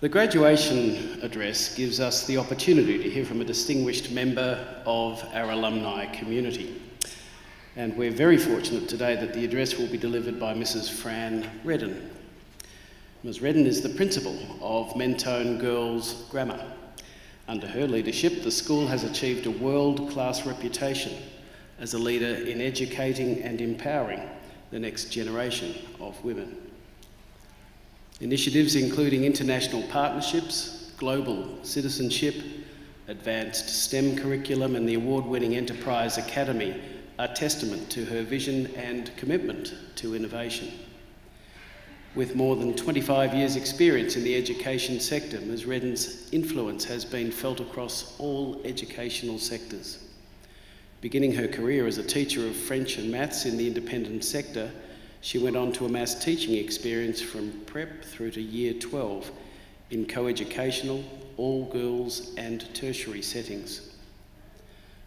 The graduation address gives us the opportunity to hear from a distinguished member of our alumni community. And we're very fortunate today that the address will be delivered by Mrs. Fran Reddan. Ms. Reddan is the principal of Mentone Girls Grammar. Under her leadership, the school has achieved a world-class reputation as a leader in educating and empowering the next generation of women. Initiatives including international partnerships, global citizenship, advanced STEM curriculum and the award-winning Enterprise Academy are testament to her vision and commitment to innovation. With more than 25 years' experience in the education sector, Ms. Reddan's influence has been felt across all educational sectors. Beginning her career as a teacher of French and maths in the independent sector, she went on to amass teaching experience from prep through to year 12 in co-educational, all-girls and tertiary settings.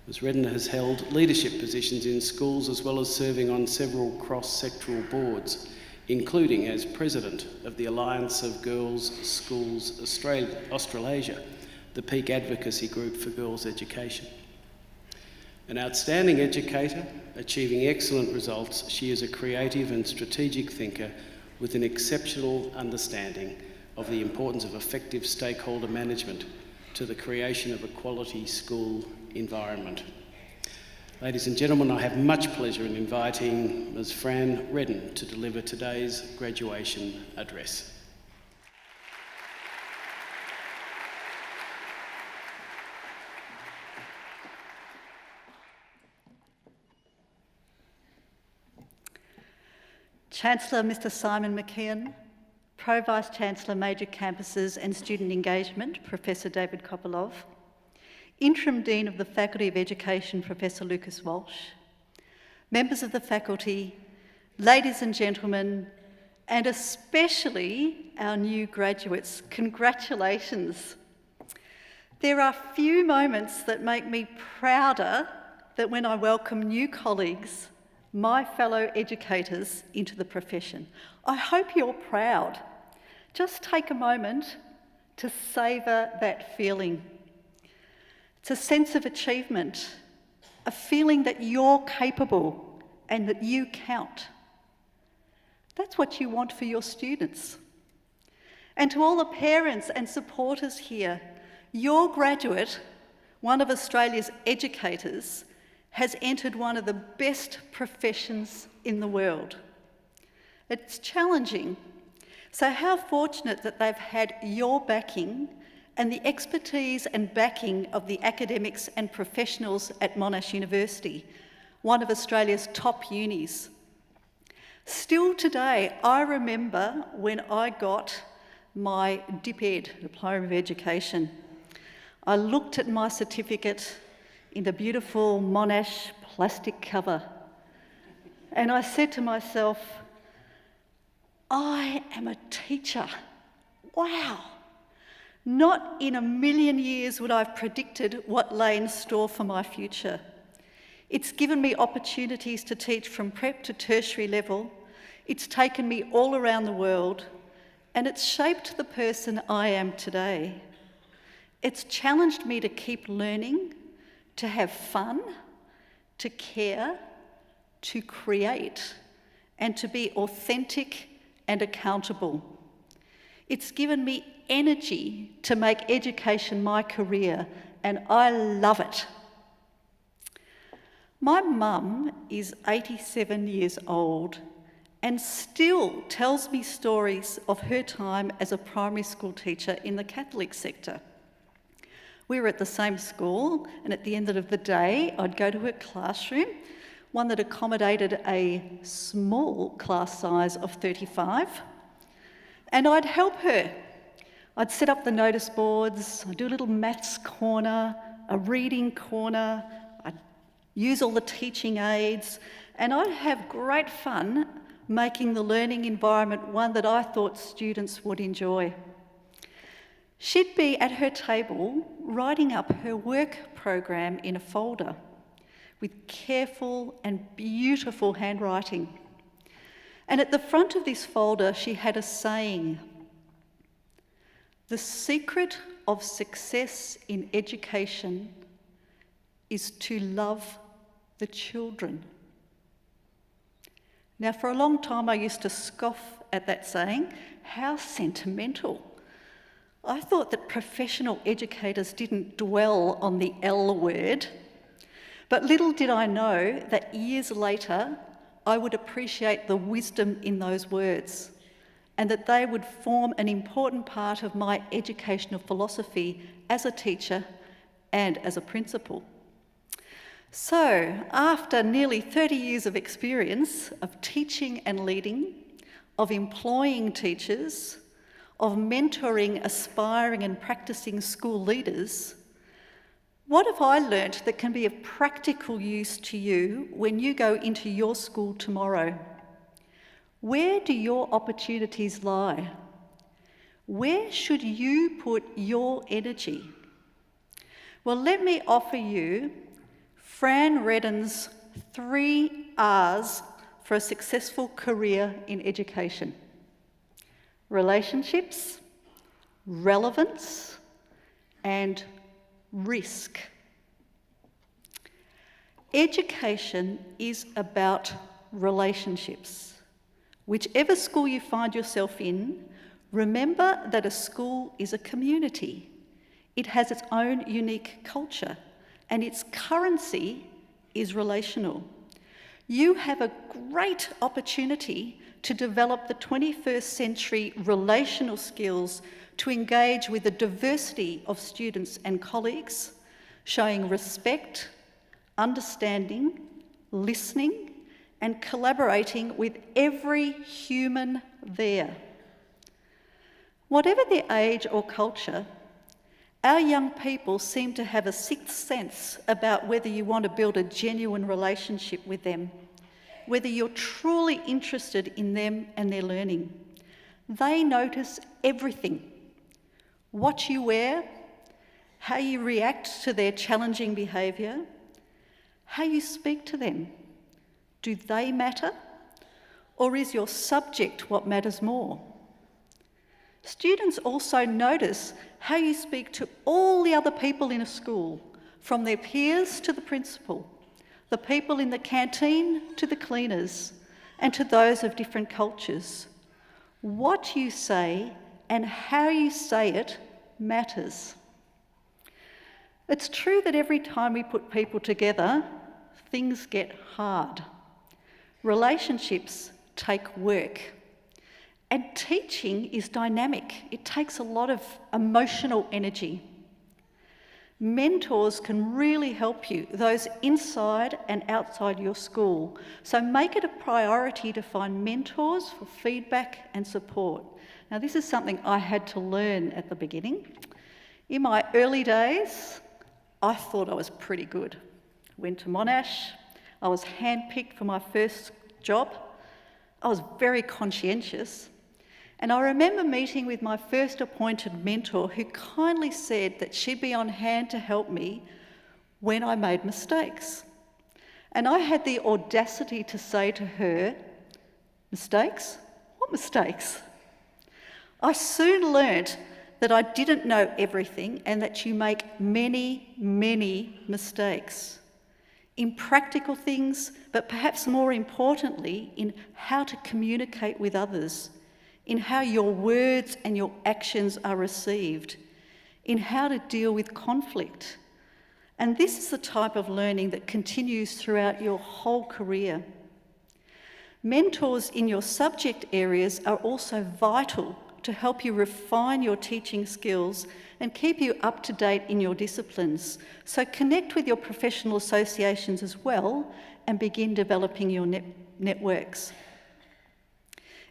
Ms. Reddan has held leadership positions in schools as well as serving on several cross-sectoral boards, including as President of the Alliance of Girls' Schools Australasia, the peak advocacy group for girls' education. An outstanding educator, achieving excellent results, she is a creative and strategic thinker with an exceptional understanding of the importance of effective stakeholder management to the creation of a quality school environment. Ladies and gentlemen, I have much pleasure in inviting Ms. Fran Reddan to deliver today's graduation address. Chancellor Mr. Simon McKeon, Pro-Vice-Chancellor Major Campuses and Student Engagement, Professor David Kopolov, Interim Dean of the Faculty of Education, Professor Lucas Walsh, members of the faculty, ladies and gentlemen, and especially our new graduates, congratulations. There are few moments that make me prouder than when I welcome new colleagues, my fellow educators, into the profession. I hope you're proud. Just take a moment to savour that feeling. It's a sense of achievement, a feeling that you're capable and that you count. That's what you want for your students. And to all the parents and supporters here, your graduate, one of Australia's educators, has entered one of the best professions in the world. It's challenging, so how fortunate that they've had your backing and the expertise and backing of the academics and professionals at Monash University, one of Australia's top unis. Still today, I remember when I got my DipEd, Diploma of Education. I looked at my certificate in the beautiful Monash plastic cover. And I said to myself, I am a teacher. Wow. Not in a million years would I have predicted what lay in store for my future. It's given me opportunities to teach from prep to tertiary level. It's taken me all around the world, and it's shaped the person I am today. It's challenged me to keep learning, to have fun, to care, to create, and to be authentic and accountable. It's given me energy to make education my career, and I love it. My mum is 87 years old and still tells me stories of her time as a primary school teacher in the Catholic sector. We were at the same school, and at the end of the day, I'd go to her classroom, one that accommodated a small class size of 35, and I'd help her. I'd set up the notice boards, I'd do a little maths corner, a reading corner, I'd use all the teaching aids, and I'd have great fun making the learning environment one that I thought students would enjoy. She'd be at her table writing up her work program in a folder with careful and beautiful handwriting. And at the front of this folder, she had a saying: The secret of success in education is to love the children. Now, for a long time, I used to scoff at that saying. How sentimental. I thought that professional educators didn't dwell on the L word, but little did I know that years later, I would appreciate the wisdom in those words, and that they would form an important part of my educational philosophy as a teacher and as a principal. So, after nearly 30 years of experience of teaching and leading, of employing teachers, of mentoring aspiring and practicing school leaders, what have I learnt that can be of practical use to you when you go into your school tomorrow? Where do your opportunities lie? Where should you put your energy? Well, let me offer you Fran Reddan's 3 R's for a successful career in education: relationships, relevance, and risk. Education is about relationships. Whichever school you find yourself in, remember that a school is a community. It has its own unique culture, and its currency is relational. You have a great opportunity to develop the 21st century relational skills to engage with a diversity of students and colleagues, showing respect, understanding, listening, and collaborating with every human there. Whatever their age or culture, our young people seem to have a sixth sense about whether you want to build a genuine relationship with them, whether you're truly interested in them and their learning. They notice everything: what you wear, how you react to their challenging behaviour, how you speak to them. Do they matter? Or is your subject what matters more? Students also notice how you speak to all the other people in a school, from their peers to the principal, the people in the canteen to the cleaners, and to those of different cultures. What you say and how you say it matters. It's true that every time we put people together, things get hard. Relationships take work. And teaching is dynamic. It takes a lot of emotional energy. Mentors can really help you, those inside and outside your school. So make it a priority to find mentors for feedback and support. Now, this is something I had to learn at the beginning. In my early days, I thought I was pretty good. Went to Monash. I was handpicked for my first job. I was very conscientious. And I remember meeting with my first appointed mentor, who kindly said that she'd be on hand to help me when I made mistakes. And I had the audacity to say to her, "Mistakes? What mistakes?" I soon learnt that I didn't know everything and that you make many, many mistakes. In practical things, but perhaps more importantly, in how to communicate with others, in how your words and your actions are received, in how to deal with conflict. And this is the type of learning that continues throughout your whole career. Mentors in your subject areas are also vital to help you refine your teaching skills and keep you up to date in your disciplines. So connect with your professional associations as well and begin developing your networks.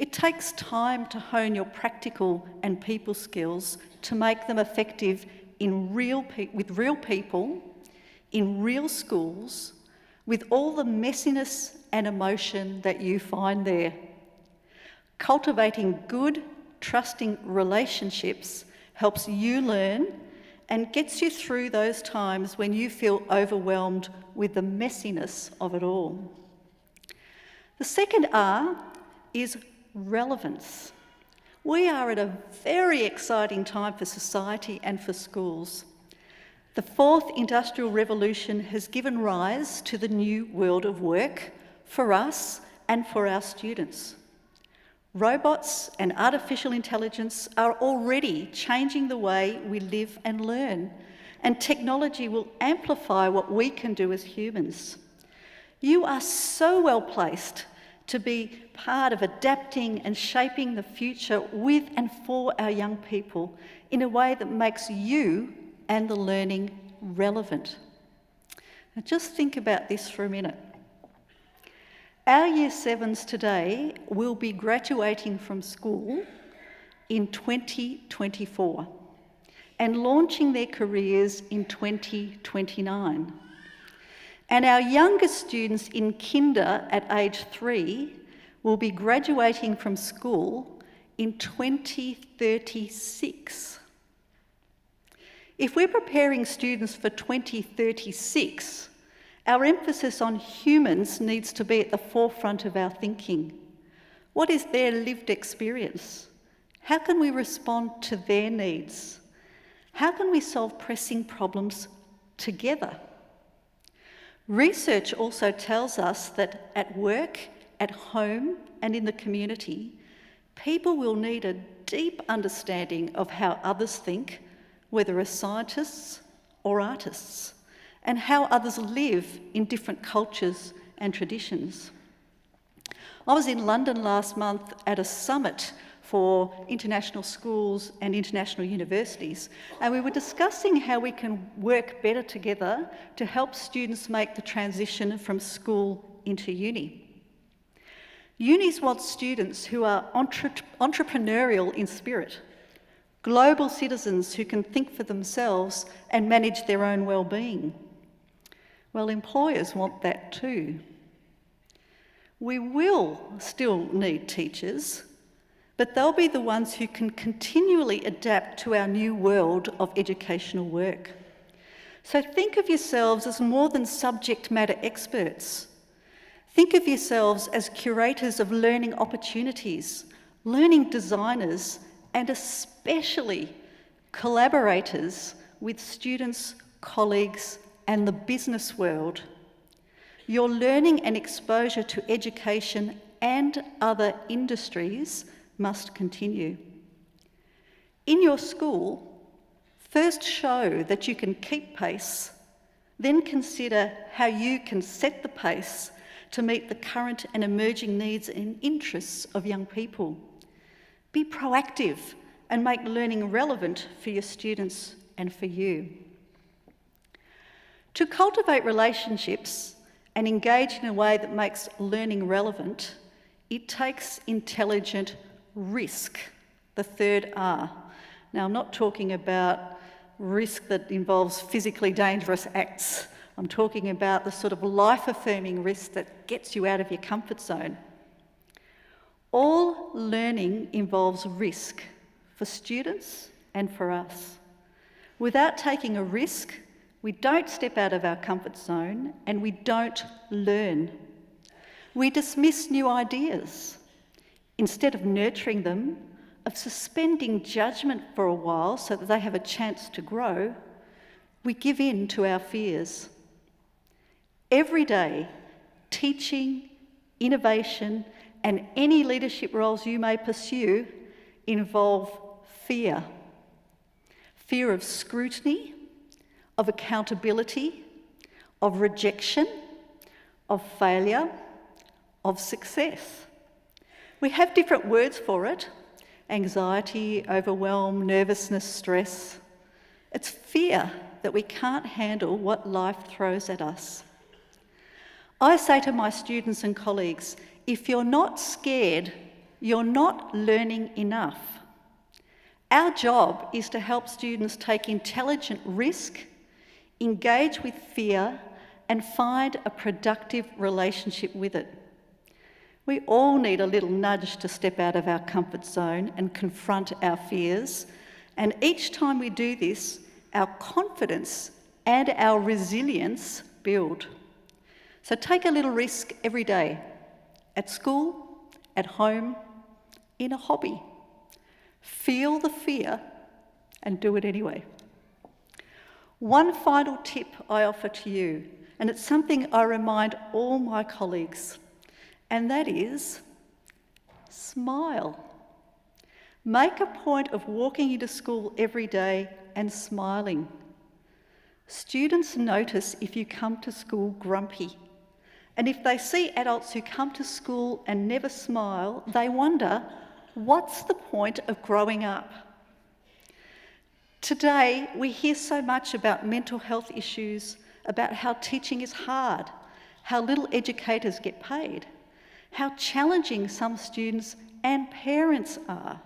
It takes time to hone your practical and people skills to make them effective with real people, in real schools, with all the messiness and emotion that you find there. Cultivating good, trusting relationships helps you learn and gets you through those times when you feel overwhelmed with the messiness of it all. The second R is relevance. We are at a very exciting time for society and for schools. The fourth industrial revolution has given rise to the new world of work for us and for our students. Robots and artificial intelligence are already changing the way we live and learn, and technology will amplify what we can do as humans. You are so well placed to be part of adapting and shaping the future with and for our young people in a way that makes you and the learning relevant. Now just think about this for a minute. Our Year 7s today will be graduating from school in 2024 and launching their careers in 2029. And our youngest students in kinder at age 3 will be graduating from school in 2036. If we're preparing students for 2036, our emphasis on humans needs to be at the forefront of our thinking. What is their lived experience? How can we respond to their needs? How can we solve pressing problems together? Research also tells us that at work, at home, and in the community, people will need a deep understanding of how others think, whether as scientists or artists, and how others live in different cultures and traditions. I was in London last month at a summit for international schools and international universities, and we were discussing how we can work better together to help students make the transition from school into uni. Unis want students who are entrepreneurial in spirit, global citizens who can think for themselves and manage their own well-being. Well, employers want that too. We will still need teachers, but they'll be the ones who can continually adapt to our new world of educational work. So think of yourselves as more than subject matter experts. Think of yourselves as curators of learning opportunities, learning designers, and especially collaborators with students, colleagues, and the business world. Your learning and exposure to education and other industries must continue. In your school, first show that you can keep pace, then consider how you can set the pace to meet the current and emerging needs and interests of young people. Be proactive and make learning relevant for your students and for you. To cultivate relationships and engage in a way that makes learning relevant, it takes intelligent risk, the third R. Now, I'm not talking about risk that involves physically dangerous acts. I'm talking about the sort of life-affirming risk that gets you out of your comfort zone. All learning involves risk for students and for us. Without taking a risk, we don't step out of our comfort zone and we don't learn. We dismiss new ideas. Instead of nurturing them, of suspending judgment for a while so that they have a chance to grow, we give in to our fears. Every day, teaching, innovation, and any leadership roles you may pursue involve fear. Fear of scrutiny, of accountability, of rejection, of failure, of success. We have different words for it: anxiety, overwhelm, nervousness, stress. It's fear that we can't handle what life throws at us. I say to my students and colleagues, if you're not scared, you're not learning enough. Our job is to help students take intelligent risk, engage with fear, and find a productive relationship with it. We all need a little nudge to step out of our comfort zone and confront our fears, and each time we do this, our confidence and our resilience build. So take a little risk every day, at school, at home, in a hobby. Feel the fear and do it anyway. One final tip I offer to you, and it's something I remind all my colleagues, and that is smile. Make a point of walking into school every day and smiling. Students notice if you come to school grumpy, and if they see adults who come to school and never smile, they wonder, what's the point of growing up? Today, we hear so much about mental health issues, about how teaching is hard, how little educators get paid, how challenging some students and parents are.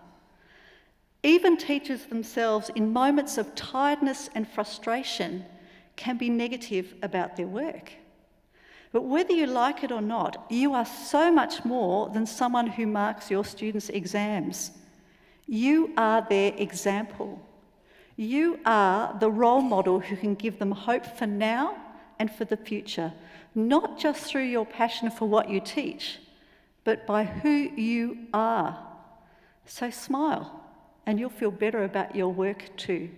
Even teachers themselves, in moments of tiredness and frustration, can be negative about their work. But whether you like it or not, you are so much more than someone who marks your students' exams. You are their example. You are the role model who can give them hope for now and for the future, not just through your passion for what you teach, but by who you are. So smile, and you'll feel better about your work too.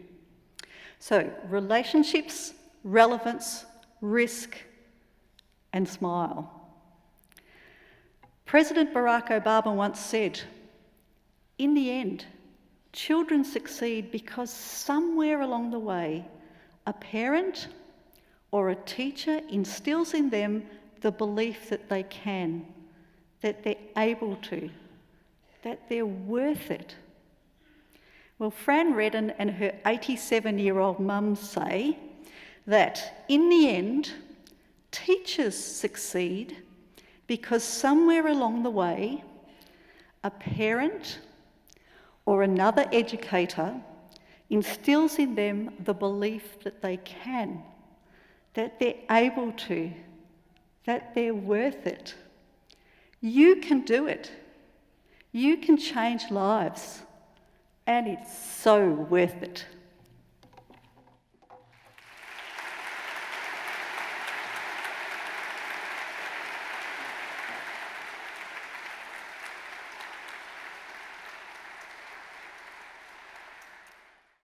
So relationships, relevance, risk, and smile. President Barack Obama once said, "In the end, children succeed because somewhere along the way, a parent or a teacher instills in them the belief that they can, that they're able to, that they're worth it." Well, Fran Reddan and her 87-year-old mum say that in the end, teachers succeed because somewhere along the way, a parent or another educator instills in them the belief that they can, that they're able to, that they're worth it. You can do it. You can change lives, and it's so worth it.